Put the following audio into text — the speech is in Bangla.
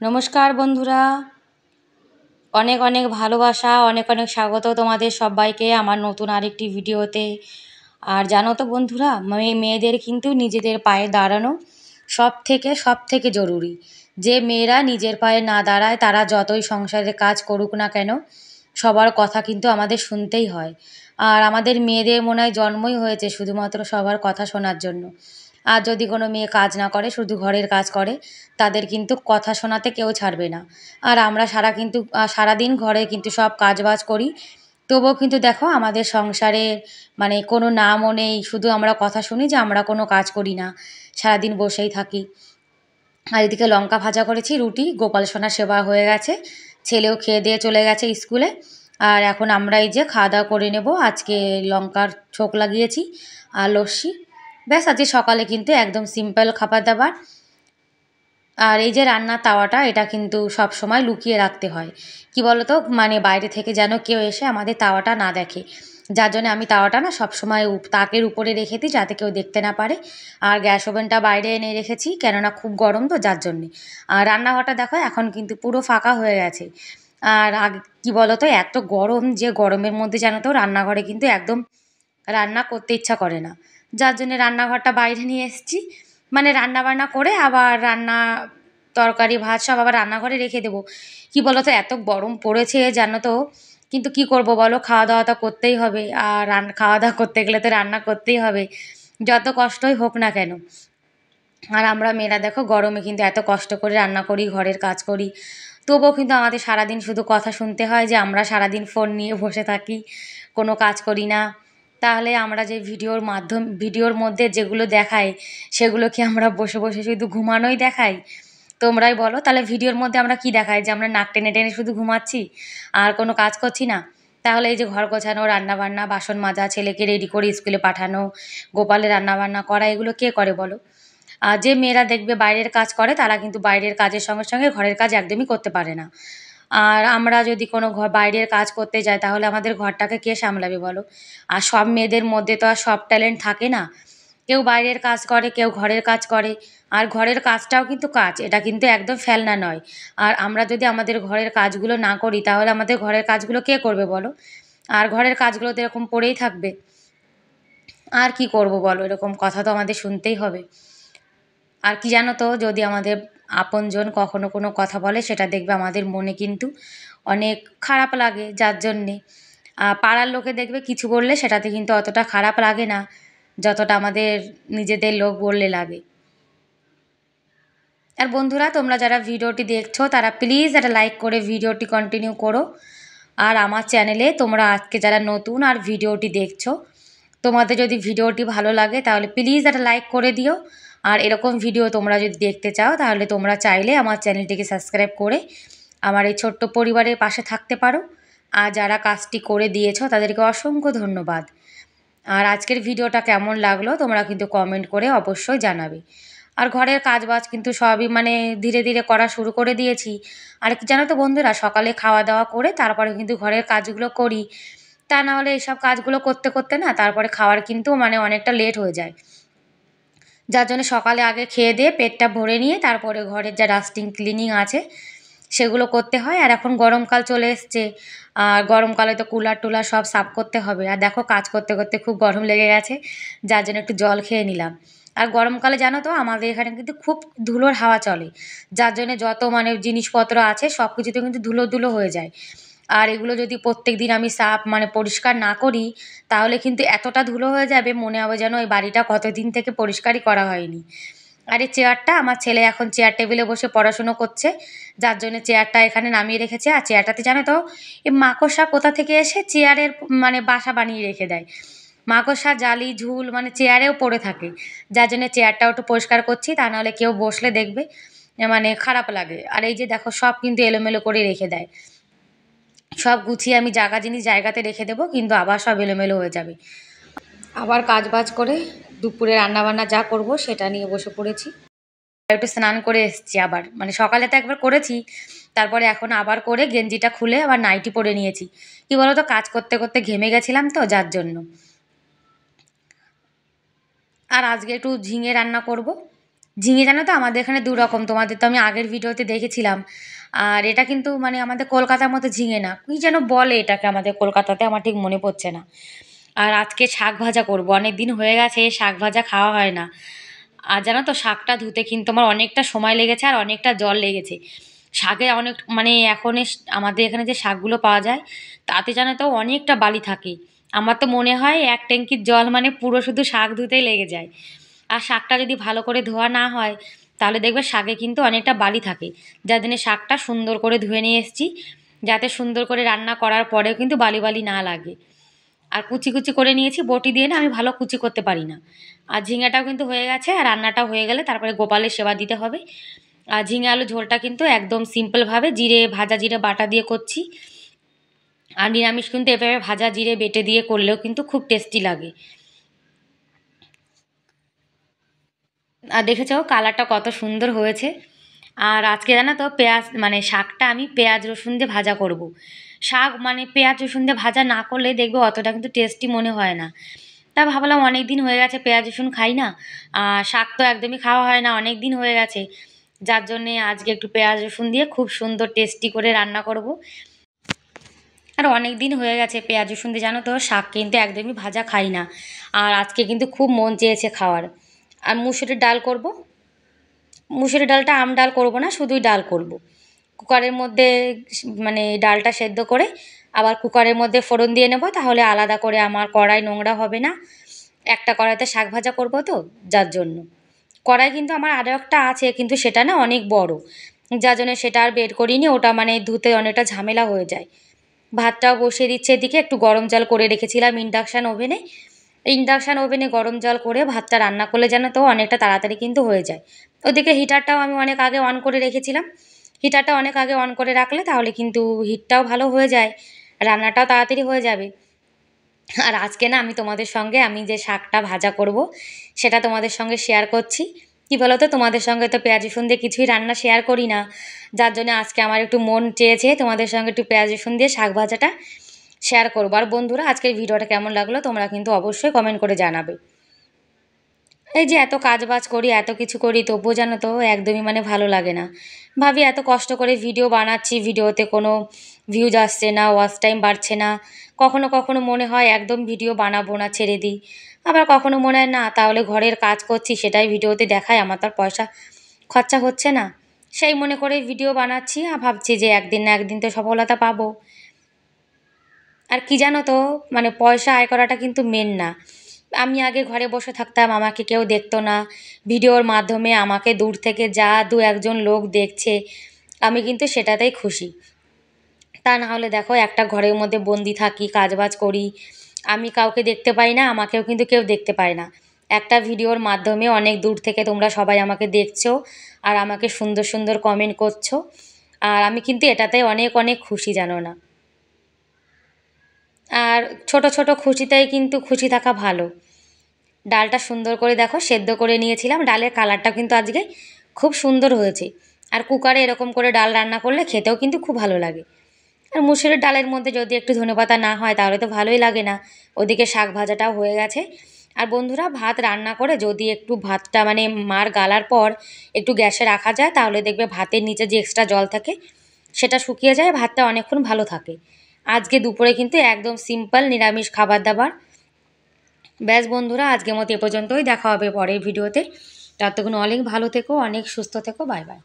নমস্কার বন্ধুরা, অনেক অনেক ভালোবাসা, অনেক অনেক স্বাগত তোমাদের সবাইকে আমার নতুন আরেকটি ভিডিওতে। আর জানো তো বন্ধুরা, মেয়েদের কিন্তু নিজেদের পায়ে দাঁড়ানো সব থেকে জরুরি। যে মেয়েরা নিজের পায়ে না দাঁড়ায় তারা যতই সংসারের কাজ করুক না কেন, সবার কথা কিন্তু আমাদের শুনতেই হয়। আর আমাদের মেয়েদের মনে হয় জন্মই হয়েছে শুধুমাত্র সবার কথা শোনার জন্য। আর যদি কোনো মেয়ে কাজ না করে, শুধু ঘরের কাজ করে, তাদের কিন্তু কথা শোনাতে কেউ ছাড়বে না। আর আমরা সারাদিন ঘরে কিন্তু সব কাজবাজ করি, তবুও কিন্তু দেখো আমাদের সংসারের মানে কোনো নামও নেই, শুধু আমরা কথা শুনি যে আমরা কোনো কাজ করি না, সারাদিন বসেই থাকি। আর এদিকে লঙ্কা ভাজা করেছি, রুটি, গোপাল সোনার সেবা হয়ে গেছে, ছেলেও খেয়ে দিয়ে চলে গেছে স্কুলে। আর এখন আমরা এই যে খাওয়া দাওয়া করে নেব। আজকে লঙ্কার ছোক লাগিয়েছি আর লস্যি, ব্যাস। আজকে সকালে কিন্তু একদম সিম্পল খাবার দাবার। আর এই যে রান্নার তাওয়াটা, এটা কিন্তু সব সময় লুকিয়ে রাখতে হয়। কি বলো তো, মানে বাইরে থেকে যেন কেউ এসে আমাদের তাওয়াটা না দেখে, যার জন্য আমি তাওয়াটা না সবসময় তাকের উপরে রেখে দিই, যাতে কেউ দেখতে না পারে। আর গ্যাস ওভেনটা বাইরে এনে রেখেছি, কেননা খুব গরম তো, যার জন্যে। আর রান্নাঘরটা দেখো এখন কিন্তু পুরো ফাঁকা হয়ে গেছে। আর আগে কী বলো তো, এত গরম, যে গরমের মধ্যে জানো তো রান্নাঘরে কিন্তু একদম রান্না করতে ইচ্ছা করে না, যার জন্যে রান্নাঘরটা বাইরে নিয়ে এসেছি। মানে রান্না বান্না করে আবার তরকারি ভাত সব আবার রান্নাঘরে রেখে দেবো। কি বলো তো, এত গরম পড়েছে জানো তো, কিন্তু কি করব বলো, খাওয়া দাওয়া তো করতেই হবে। আর খাওয়া দাওয়া করতে গেলে তো রান্না করতেই হবে, যত কষ্টই হোক না কেন। আর আমরা মেয়েরা দেখো গরমে কিন্তু এত কষ্ট করে রান্না করি, ঘরের কাজ করি, তবুও কিন্তু আমাদের সারাদিন শুধু কথা শুনতে হয় যে আমরা সারাদিন ফোন নিয়ে বসে থাকি, কোনো কাজ করি না। তাহলে আমরা যে ভিডিওর মধ্যে যেগুলো দেখাই, সেগুলো কি আমরা বসে বসে শুধু ঘুমানোই দেখাই? তোমরাই বলো, তাহলে ভিডিওর মধ্যে আমরা কি দেখাই? যে আমরা নাক টেনে টেনে শুধু ঘুমাচ্ছি আর কোনো কাজ করছি না? তাহলে এই যে ঘর গোছানো, রান্নাবান্না, বাসন মাজা, ছেলেকে রেডি করে স্কুলে পাঠানো, গোপালের রান্নাবান্না করা, এগুলো কে করে বলো? আর যে মেয়েরা দেখবে বাইরের কাজ করে, তারা কিন্তু বাইরের কাজের সঙ্গে সঙ্গে ঘরের কাজ একদমই করতে পারে না। আর আমরা যদি কোনো বাইরের কাজ করতে যাই, তাহলে আমাদের ঘরটাকে কে সামলাবে বলো? আর সব মেয়েদের মধ্যে তো আর সব ট্যালেন্ট থাকে না, কেউ বাইরের কাজ করে, কেউ ঘরের কাজ করে। আর ঘরের কাজটাও কিন্তু কাজ, এটা কিন্তু একদম ফেলনা নয়। আর আমরা যদি আমাদের ঘরের কাজগুলো না করি, তাহলে আমাদের ঘরের কাজগুলো কে করবে বলো? আর ঘরের কাজগুলো তো এরকম পড়েই থাকবে। আর কি করব বলো, এরকম কথা তো আমাদের শুনতেই হবে। আর কি জানো তো, যদি আমাদের আপনজন কখনো কোনো কথা বলে, সেটা দেখবে আমাদের মনে কিন্তু অনেক খারাপ লাগে, যার জন্যে পাড়ার লোকে দেখবে কিছু বললে সেটাতে কিন্তু অতটা খারাপ লাগে না, যতটা আমাদের নিজেদের লোক বললে লাগে। আর বন্ধুরা, তোমরা যারা ভিডিওটি দেখছো, তারা প্লিজ একটা লাইক করে ভিডিওটি কন্টিনিউ করো। আর আমার চ্যানেলে তোমরা আজকে যারা নতুন আর ভিডিওটি দেখছো, তোমাদের যদি ভিডিওটি ভালো লাগে, তাহলে প্লিজ একটা লাইক করে দিও। আর এরকম ভিডিও তোমরা যদি দেখতে চাও, তাহলে তোমরা চাইলে আমার চ্যানেলটিকে সাবস্ক্রাইব করে আমার এই ছোট্ট পরিবারের পাশে থাকতে পারো। আর যারা কাজটি করে দিয়েছো, তাদেরকে অসংখ্য ধন্যবাদ। আর আজকের ভিডিওটা কেমন লাগলো তোমরা কিন্তু কমেন্ট করে অবশ্যই জানাবে। আর ঘরের কাজবাজ কিন্তু সবই মানে ধীরে ধীরে করা শুরু করে দিয়েছি। আর কি জানো তো বন্ধুরা, সকালে খাওয়া দাওয়া করে তারপরে কিন্তু ঘরের কাজগুলো করি। তা না হলে এইসব কাজগুলো করতে করতে না তারপরে খাওয়ার কিন্তু মানে অনেকটা লেট হয়ে যায়, যার জন্য সকালে আগে খেয়ে দিয়ে পেটটা ভরে নিয়ে তারপরে ঘরের যা ডাস্টিং ক্লিনিং আছে সেগুলো করতে হয়। আর এখন গরমকাল চলে এসছে, আর গরমকালে তো কুলার টুলার সব সাফ করতে হবে। আর দেখো কাজ করতে করতে খুব গরম লেগে গেছে, যার জন্য একটু জল খেয়ে নিলাম। আর গরমকালে জানো তো আমাদের এখানে কিন্তু খুব ধুলোর হাওয়া চলে, যার জন্য যত মানে জিনিসপত্র আছে সব কিছুতে কিন্তু ধুলো ধুলো হয়ে যায়। আর এগুলো যদি প্রত্যেক দিন আমি সাফ মানে পরিষ্কার না করি, তাহলে কিন্তু এতটা ধুলো হয়ে যাবে, মনে হবে যেন ওই বাড়িটা কতদিন থেকে পরিষ্কারই করা হয়নি। আর এই চেয়ারটা, আমার ছেলে এখন চেয়ার টেবিলে বসে পড়াশুনো করছে, যার জন্য চেয়ারটা এখানে নামিয়ে রেখেছে। আর চেয়ারটাতে জানো তো এই মাকড়সা কোথা থেকে এসে চেয়ারের মানে বাসা বানিয়ে রেখে দেয়, মাকড়সা জালি ঝুল মানে চেয়ারেও পড়ে থাকে, যার জন্য চেয়ারটাও একটু পরিষ্কার করছি, তা নাহলে কেউ বসলে দেখবে মানে খারাপ লাগে। আর এই যে দেখো সব কিন্তু এলোমেলো করে রেখে দেয়, সব গুছিয়ে আমি জিনিস জায়গাতে রেখে দেবো, কিন্তু আবার সব এলোমেলো হয়ে যাবে। আবার কাজবাজ করে দুপুরে রান্নাবান্না যা করব সেটা নিয়ে বসে পড়েছি। একটু স্নান করে এসেছি আবার, মানে সকালে তো একবার করেছি, তারপরে এখন আবার করে গেঞ্জিটা খুলে আবার নাইটি পরে নিয়েছি। কি বলো তো, কাজ করতে করতে ঘেমে গেছিলাম তো, যার জন্য। আর আজকে একটু ঝিঙে রান্না করব, ঝিঙে জানো তো আমাদের এখানে দু রকম, তোমাদের তো আমি আগের ভিডিওতে দেখেছিলাম। আর এটা কিন্তু মানে আমাদের কলকাতার মতো ঝিঙে না, কী যেন বলে এটাকে আমাদের কলকাতাতে, আমার ঠিক মনে পড়ছে না। আর আজকে শাক ভাজা করব, অনেক দিন হয়ে গেছে শাক ভাজা খাওয়া হয় না। আর জানো তো শাকটা ধুতে কিন্তু আমার অনেকটা সময় লেগেছে আর অনেকটা জল লেগেছে। শাকে অনেক মানে এখন আমাদের এখানে যে শাকগুলো পাওয়া যায় তাতে জানো তো অনেকটা বালি থাকে। আমার তো মনে হয় এক ট্যাঙ্কির জল মানে পুরো শুধু শাক ধুতেই লেগে যায়। আর শাকটা যদি ভালো করে ধোয়া না হয় তাহলে দেখবে শাকে কিন্তু অনেকটা বালি থাকে। যার জন্যে শাকটা সুন্দর করে ধুয়ে নিয়ে এসেছি, যাতে সুন্দর করে রান্না করার পরেও কিন্তু বালি বালি না লাগে। আর কুচি কুচি করে নিয়েছি, বটি দিয়ে না আমি ভালো কুচি করতে পারি না। আর ঝিঙাটাও কিন্তু হয়ে গেছে, আর রান্নাটা হয়ে গেলে তারপরে গোপালের সেবা দিতে হবে। আর ঝিঙে আলু ঝোলটা কিন্তু একদম সিম্পলভাবে জিরে ভাজা জিরে বাটা দিয়ে করছি। আর নিরামিষ কিন্তু এভাবে ভাজা জিরে বেটে দিয়ে করলেও কিন্তু খুব টেস্টি লাগে। আর দেখেছো কালারটা কত সুন্দর হয়েছে। আর আজকে জানো তো পেঁয়াজ মানে শাকটা আমি পেঁয়াজ রসুন দিয়ে ভাজা করব। শাক মানে পেঁয়াজ রসুন দিয়ে ভাজা না করলে দেখবে অতটা কিন্তু টেস্টি মনে হয় না। তা ভাবলাম অনেক দিন হয়ে গেছে পেঁয়াজ রসুন খাই না, আর শাক তো একদমই খাওয়া হয় না অনেক দিন হয়ে গেছে। যার জন্যে আজকে একটু পেঁয়াজ রসুন দিয়ে খুব সুন্দর টেস্টি করে রান্না করব। আর অনেক দিন হয়ে গেছে পেঁয়াজ রসুন দিয়ে জানো তো শাক কিন্তু একদমই ভাজা খাই না। আর আজকে কিন্তু খুব মন চেয়েছে খাওয়ার। আর মুসুরির ডাল করব। মুসুরির ডালটা ডাল করব না, শুধুই ডাল করব। কুকারের মধ্যে মানে ডালটা সেদ্ধ করে আবার কুকারের মধ্যে ফোড়ন দিয়ে নেব, তাহলে আলাদা করে আমার কড়াই নোংরা হবে না। একটা কড়াইতে শাক ভাজা করব তো, যার জন্য। কড়াই কিন্তু আমার আরও একটা আছে, কিন্তু সেটা না অনেক বড়, যার জন্য সেটা আর বের করিনি, ওটা মানে ধুতে অনেকটা ঝামেলা হয়ে যায়। ভাতটাও বসিয়ে দিচ্ছে এদিকে, একটু গরম জল করে রেখেছিলাম ইন্ডাকশান ওভেনে। ইন্ডাকশান ওভেনে গরম জল করে ভাতটা রান্না করলে যেন তো অনেকটা তাড়াতাড়ি কিন্তু হয়ে যায়। ওদিকে হিটারটাও আমি অনেক আগে অন করে রেখেছিলাম। হিটারটা অনেক আগে অন করে রাখলে তাহলে কিন্তু হিটটাও ভালো হয়ে যায়, রান্নাটাও তাড়াতাড়ি হয়ে যাবে। আর আজকে না আমি তোমাদের সঙ্গে আমি যে শাকটা ভাজা করব সেটা তোমাদের সঙ্গে শেয়ার করছি। কী বলো তো, তোমাদের সঙ্গে তো পেঁয়াজ রসুন দিয়ে কিছুই রান্না শেয়ার করি না, যার জন্য আজকে আমার একটু মন চেয়েছে তোমাদের সঙ্গে একটু পেঁয়াজ রসুন দিয়ে শাক ভাজাটা শেয়ার করবো। আর বন্ধুরা আজকের ভিডিওটা কেমন লাগলো তোমরা কিন্তু অবশ্যই কমেন্ট করে জানাবে। এই যে এত কাজ বাজ করি এত কিছু করি তবুও জানো তো একদমই মানে ভালো লাগে না। ভাবি এত কষ্ট করে ভিডিও বানাচ্ছি, ভিডিওতে কোনো ভিউজ আসছে না, ওয়াচ টাইম বাড়ছে না। কখনো কখনো মনে হয় একদম ভিডিও বানাবো না, ছেড়ে দিই। আবার কখনো মনে হয় না, তাহলে ঘরের কাজ করছি সেটাই ভিডিওতে দেখায়, আমার তার পয়সা খরচা হচ্ছে না। সেই মনে করে ভিডিও বানাচ্ছি আর ভাবছি যে একদিন না একদিন তো সফলতা পাবো। আর কি জানো তো, মানে পয়সা আয় করাটা কিন্তু মেন না। আমি আগে ঘরে বসে থাকতাম, আমাকে কেউ দেখতো না। ভিডিওর মাধ্যমে আমাকে দূর থেকে যা দু একজন লোক দেখছে, আমি কিন্তু সেটাতেই খুশি। তা না হলে দেখো একটা ঘরের মধ্যে বন্দি থাকি, কাজবাজ করি, আমি কাউকে দেখতে পাই না, আমাকেও কিন্তু কেউ দেখতে পায় না। একটা ভিডিওর মাধ্যমে অনেক দূর থেকে তোমরা সবাই আমাকে দেখছো আর আমাকে সুন্দর সুন্দর কমেন্ট করছো। আর আমি কিন্তু এটাতে অনেক অনেক খুশি, জানো না। আর ছোট ছোট খুশিতেই কিন্তু খুশি থাকা ভালো। ডালটা সুন্দর করে দেখো সেদ্ধ করে নিয়েছিলাম, ডালের কালারটা কিন্তু আজকে খুব সুন্দর হয়েছে। আর কুকারে এরকম করে ডাল রান্না করলে খেতেও কিন্তু খুব ভালো লাগে। আর মুসুরির ডালের মধ্যে যদি একটু ধনেপাতা না হয় তাহলে তো ভালোই লাগে না। ওদিকে শাক ভাজাটাও হয়ে গেছে। আর বন্ধুরা ভাত রান্না করে যদি একটু ভাতটা মানে মার গালার পর একটু গ্যাসে রাখা যায় তাহলে দেখবে ভাতের নিচে যে এক্সট্রা জল থাকে সেটা শুকিয়ে যায়, ভাতটা অনেকক্ষণ ভালো থাকে। আজকে দুপুরে কিন্তু একদম সিম্পল নিরামিষ খাবার দাবার। ব্যাস বন্ধুরা আজকের মতো এ পর্যন্তই, দেখা হবে পরের ভিডিওতে। ততক্ষণ অনেক ভালো থেকো, অনেক সুস্থ থেকো, বাই বাই।